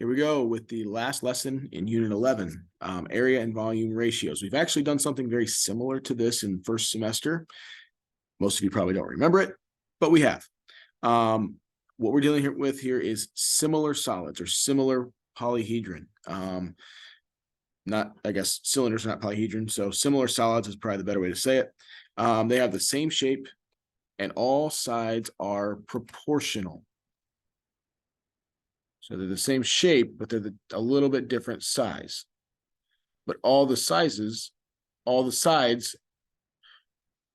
Here we go with the last lesson in Unit 11, area and volume ratios. We've actually done something very similar to this in first semester. Most of you probably don't remember it, but we have. What we're dealing with here is similar solids or similar polyhedron. I guess cylinders are not polyhedron, so similar solids is probably the better way to say it. They have the same shape and all sides are proportional. So they're the same shape, but they're a little bit different size. But all the sides,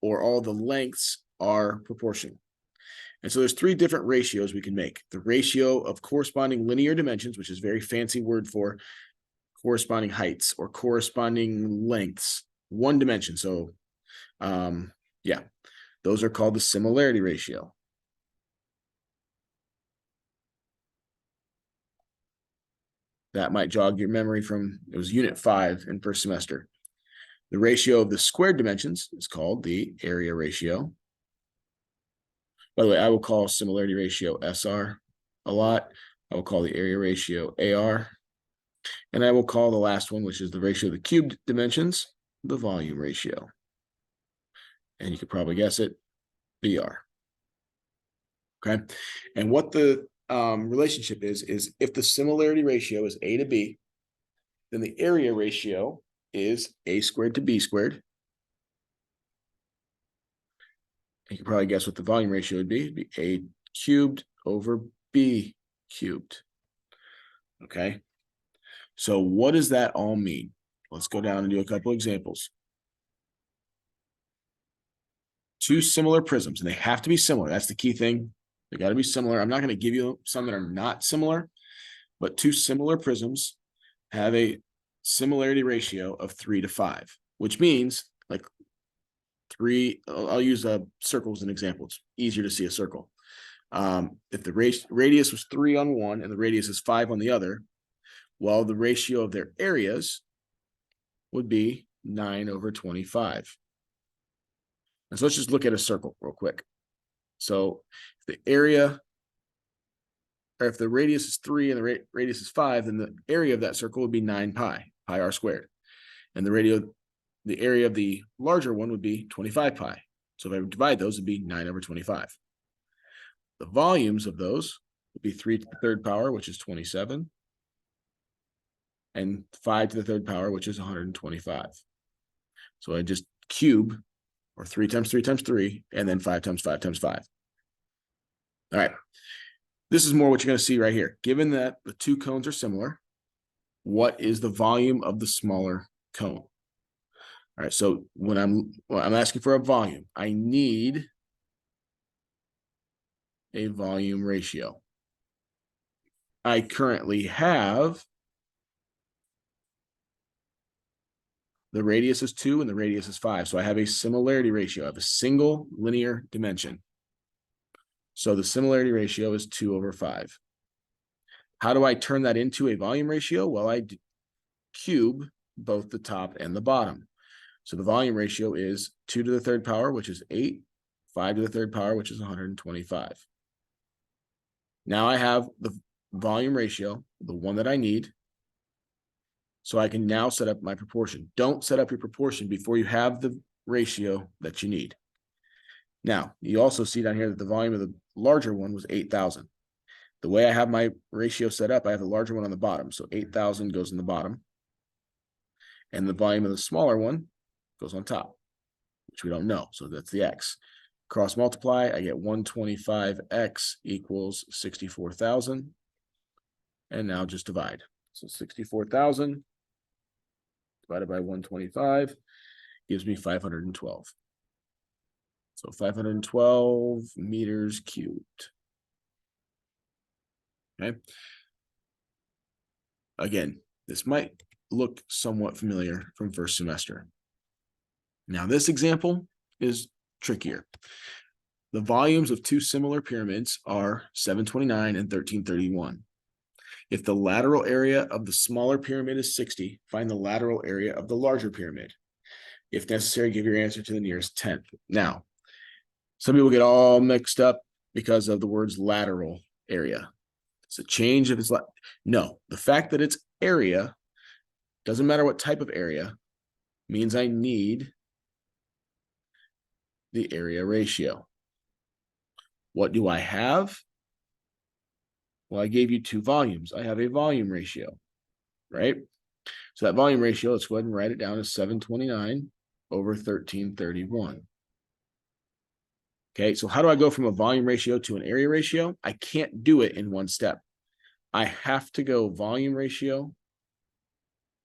or all the lengths are proportional. And so there's three different ratios we can make. The ratio of corresponding linear dimensions, which is a very fancy word for corresponding heights or corresponding lengths, one dimension. So yeah, those are called the similarity ratio. That might jog your memory from, it was Unit 5 in first semester. The ratio of the squared dimensions is called the area ratio. By the way, I will call similarity ratio SR a lot. I will call the area ratio AR. And I will call the last one, which is the ratio of the cubed dimensions, the volume ratio. And you could probably guess it, BR. Okay. And what the relationship is if the similarity ratio is A to B, then the area ratio is A squared to B squared. You can probably guess what the volume ratio would be. It'd be A cubed over B cubed. Okay. So what does that all mean? Let's go down and do a couple examples. Two similar prisms, and they have to be similar. That's the key thing. They got to be similar. I'm not going to give you some that are not similar, but two similar prisms have a similarity ratio of 3 to 5, which means like I'll use a circle as an example. It's easier to see a circle. If the radius was 3 on one and the radius is 5 on the other, well, the ratio of their areas would be 9 over 25. And so let's just look at a circle real quick. So if the area, or if the radius is 3 and the radius is 5, then the area of that circle would be 9 pi r squared. And the area of the larger one would be 25 pi. So if I divide those, it'd be 9 over 25. The volumes of those would be 3 to the third power, which is 27, and 5 to the third power, which is 125. So I just cube, or 3 times 3 times 3, and then 5 times 5 times 5. All right. This is more what you're going to see right here. Given that the two cones are similar, what is the volume of the smaller cone? All right, so when I'm asking for a volume, I need a volume ratio. I currently have the radius is 2 and the radius is 5. So I have a similarity ratio. I have a single linear dimension. So the similarity ratio is 2 over 5. How do I turn that into a volume ratio? Well, I cube both the top and the bottom. So the volume ratio is 2 to the third power, which is 8, 5 to the third power, which is 125. Now I have the volume ratio, the one that I need. So I can now set up my proportion. Don't set up your proportion before you have the ratio that you need. Now, you also see down here that the volume of the larger one was 8,000. The way I have my ratio set up, I have the larger one on the bottom. So 8,000 goes in the bottom. And the volume of the smaller one goes on top, which we don't know. So that's the X. Cross multiply, I get 125X equals 64,000. And now just divide. So 64,000 divided by 125 gives me 512. So 512 meters cubed. Okay. Again, this might look somewhat familiar from first semester. Now, this example is trickier. The volumes of two similar pyramids are 729 and 1331. If the lateral area of the smaller pyramid is 60, find the lateral area of the larger pyramid. If necessary, give your answer to the nearest tenth. Now, some people get all mixed up because of the words lateral area. It's a change of its, no, the fact that it's area, doesn't matter what type of area, means I need the area ratio. What do I have? Well, I gave you two volumes. I have a volume ratio, right? So that volume ratio, let's go ahead and write it down as 729 over 1331. Okay, so how do I go from a volume ratio to an area ratio? I can't do it in one step. I have to go volume ratio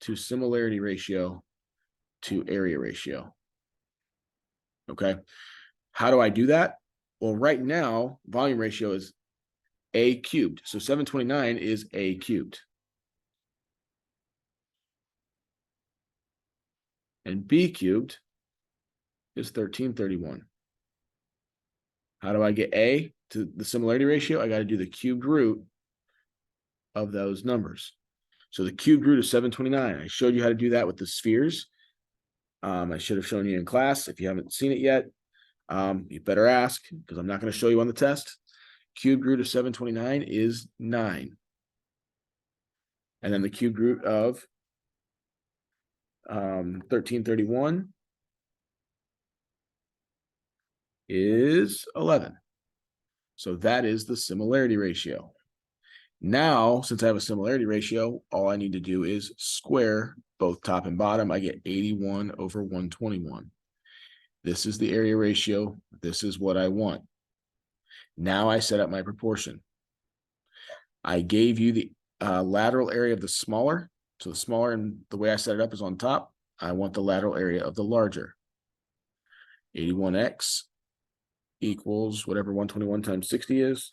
to similarity ratio to area ratio. Okay, how do I do that? Well, right now, volume ratio is a cubed. So 729 is a cubed. And b cubed is 1331. How do I get a to the similarity ratio? I got to do the cubed root of those numbers. So the cubed root of 729. I showed you how to do that with the spheres. I should have shown you in class. If you haven't seen it yet, you better ask, because I'm not going to show you on the test. Cubed root of 729 is 9. And then the cubed root of 1331 is 11. So that is the similarity ratio. Now, since I have a similarity ratio, all I need to do is square both top and bottom. I get 81 over 121. This is the area ratio. This is what I want. Now I set up my proportion. I gave you the lateral area of the smaller. So the smaller, and the way I set it up is on top. I want the lateral area of the larger. 81x equals whatever 121 times 60 is.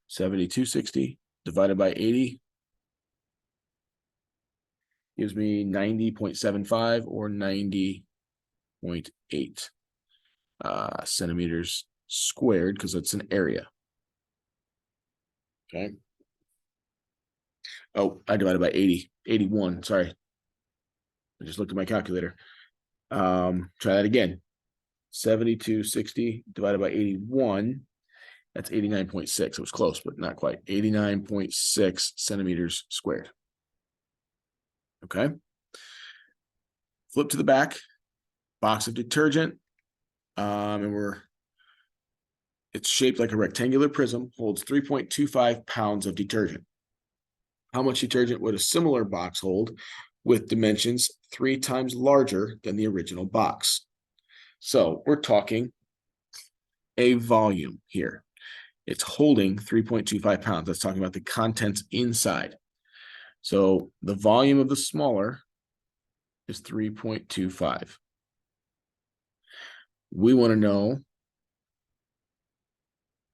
7260 divided by 80 gives me 90.75 or 90.8 centimeters squared, because it's an area. Okay. Oh, I divided by 81. Sorry. I just looked at my calculator. Try that again. 7260 divided by 81. That's 89.6. It was close, but not quite. 89.6 centimeters squared. Okay. Flip to the back. Box of detergent. And it's shaped like a rectangular prism, holds 3.25 pounds of detergent. How much detergent would a similar box hold with dimensions 3 times larger than the original box? So we're talking a volume here. It's holding 3.25 pounds. That's talking about the contents inside. So the volume of the smaller is 3.25. We want to know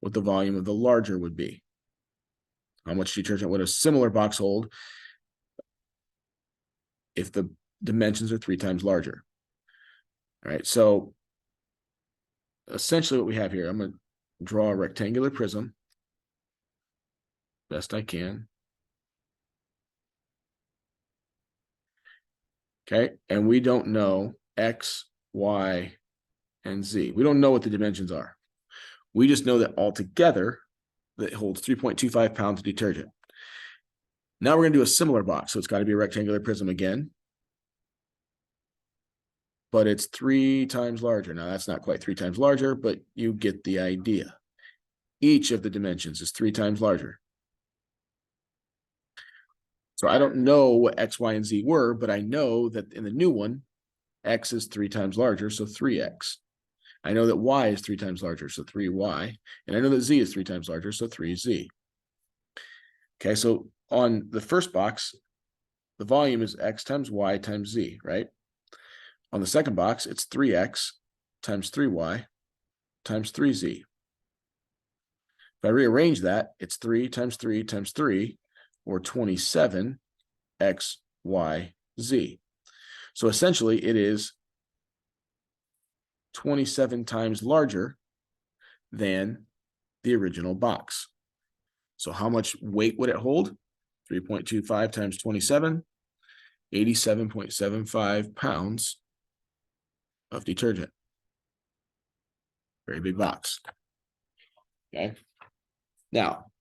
what the volume of the larger would be. How much detergent would a similar box hold if the dimensions are 3 times larger? All right, so essentially what we have here, I'm going to draw a rectangular prism best I can. Okay, and we don't know X, Y, and Z. We don't know what the dimensions are. We just know that altogether that holds 3.25 pounds of detergent. Now we're going to do a similar box. So it's got to be a rectangular prism again. But it's 3 times larger. Now that's not quite 3 times larger, but you get the idea. Each of the dimensions is 3 times larger. So I don't know what X, Y, and Z were, but I know that in the new one, X is 3 times larger, so 3X. I know that Y is 3 times larger, so 3Y. And I know that Z is 3 times larger, so 3Z. Okay, so on the first box, the volume is X times Y times Z, right? On the second box, it's 3X times 3Y times 3Z. If I rearrange that, it's 3 times 3 times 3, or 27 X, Y, Z. So essentially, it is 27 times larger than the original box. So how much weight would it hold? 3.25 times 27, 87.75 pounds of detergent. Very big box. Okay. Now,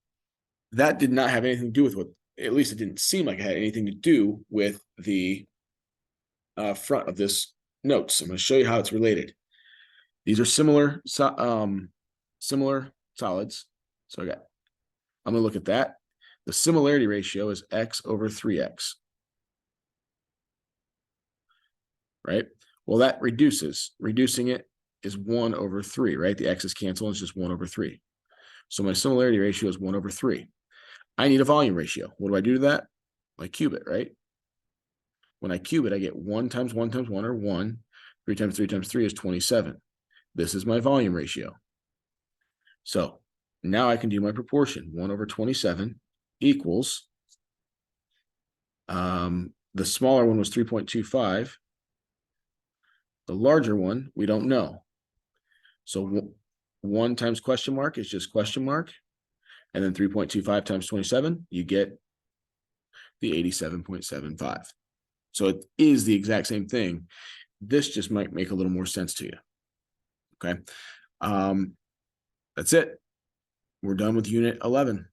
that did not have anything to do with what, at least it didn't seem like it had anything to do with the front of this notes. I'm going to show you how it's related. These are similar solids. So I'm going to look at that. The similarity ratio is x over 3x. Right? Well, that reduces. Reducing it is 1 over 3, right? The x's cancel, it's just 1 over 3. So my similarity ratio is 1 over 3. I need a volume ratio. What do I do to that? I cube it, right? When I cube it, I get 1 times 1 times 1, or 1. 3 times 3 times 3 is 27. This is my volume ratio. So now I can do my proportion. 1 over 27 equals, the smaller one was 3.25. The larger one, we don't know. So 1 times question mark is just question mark. And then 3.25 times 27, you get the 87.75. So it is the exact same thing. This just might make a little more sense to you. Okay. That's it. We're done with unit 11.